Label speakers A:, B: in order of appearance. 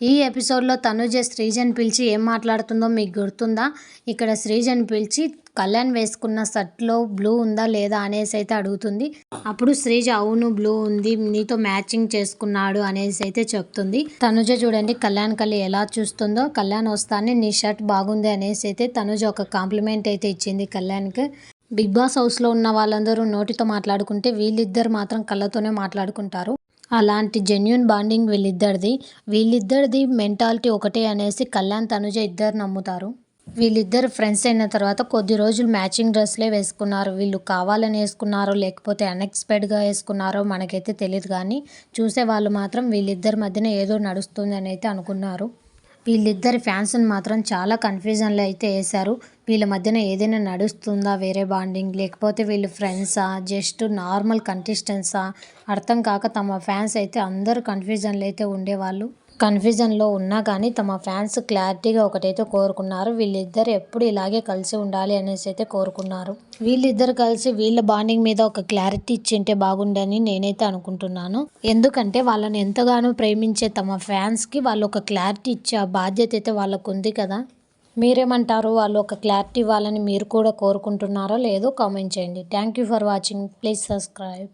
A: ఈ ఎపిసోడ్లో తనుజ శ్రీజని పిలిచి ఏం మాట్లాడుతుందో మీకు గుర్తుందా? ఇక్కడ శ్రీజని పిలిచి కళ్యాణ్ వేసుకున్న షర్ట్లో బ్లూ ఉందా లేదా అనేసి అయితే అడుగుతుంది. అప్పుడు శ్రీజ అవును బ్లూ ఉంది, నీతో మ్యాచింగ్ చేసుకున్నాడు అనేసి అయితే చెప్తుంది. తనుజ చూడండి కళ్యాణ్ కళ్ళి ఎలా చూస్తుందో. కళ్యాణ్ వస్తానే నీ షర్ట్ బాగుంది అనేసి అయితే తనుజ ఒక కాంప్లిమెంట్ అయితే ఇచ్చింది కళ్యాణ్కి. బిగ్ బాస్ హౌస్లో ఉన్న వాళ్ళందరూ నోటితో మాట్లాడుకుంటే వీళ్ళిద్దరు మాత్రం కళ్ళతోనే మాట్లాడుకుంటారు. అలాంటి జెన్యూన్ బాండింగ్ వీళ్ళిద్దరిది మెంటాలిటీ ఒకటే అనేసి కళ్యాణ్ తనుజ ఇద్దరు నమ్ముతారు. వీళ్ళిద్దరు ఫ్రెండ్స్ అయిన తర్వాత కొద్ది రోజులు మ్యాచింగ్ డ్రెస్లే వేసుకున్నారు. వీళ్ళు కావాలని వేసుకున్నారో లేకపోతే అన్ఎక్స్పెక్టెడ్గా వేసుకున్నారో మనకైతే తెలియదు, కానీ చూసే వాళ్ళు మాత్రం వీళ్ళిద్దరి మధ్యన ఏదో నడుస్తుంది అని అయితే అనుకున్నారు. వీళ్ళిద్దరి ఫ్యాన్స్ని మాత్రం చాలా కన్ఫ్యూజన్లో అయితే వేశారు. వీళ్ళ మధ్యన ఏదైనా నడుస్తుందా వేరే బాండింగ్, లేకపోతే వీళ్ళు ఫ్రెండ్సా జస్ట్ నార్మల్ కంటెస్టెంట్సా అర్థం కాక తమ ఫ్యాన్స్ అయితే అందరూ కన్ఫ్యూజన్లో అయితే ఉండేవాళ్ళు. కన్ఫ్యూజన్లో ఉన్నా కానీ తమ ఫ్యాన్స్ క్లారిటీగా ఒకటైతే కోరుకున్నారు. వీళ్ళిద్దరు ఎప్పుడు ఇలాగే కలిసి ఉండాలి అనేసి అయితే కోరుకున్నారు. వీళ్ళిద్దరు కలిసి వీళ్ళ బాండింగ్ మీద ఒక క్లారిటీ ఇచ్చింటే బాగుండని నేనైతే అనుకుంటున్నాను. ఎందుకంటే వాళ్ళని ఎంతగానో ప్రేమించే తమ ఫ్యాన్స్కి వాళ్ళు ఒక క్లారిటీ ఇచ్చే ఆ బాధ్యత అయితే వాళ్ళకు ఉంది కదా. మీరేమంటారు? వాళ్ళు ఒక క్లారిటీ ఇవ్వాలని మీరు కూడా కోరుకుంటున్నారో లేదో కామెంట్ చేయండి. Thank you for watching. Please subscribe.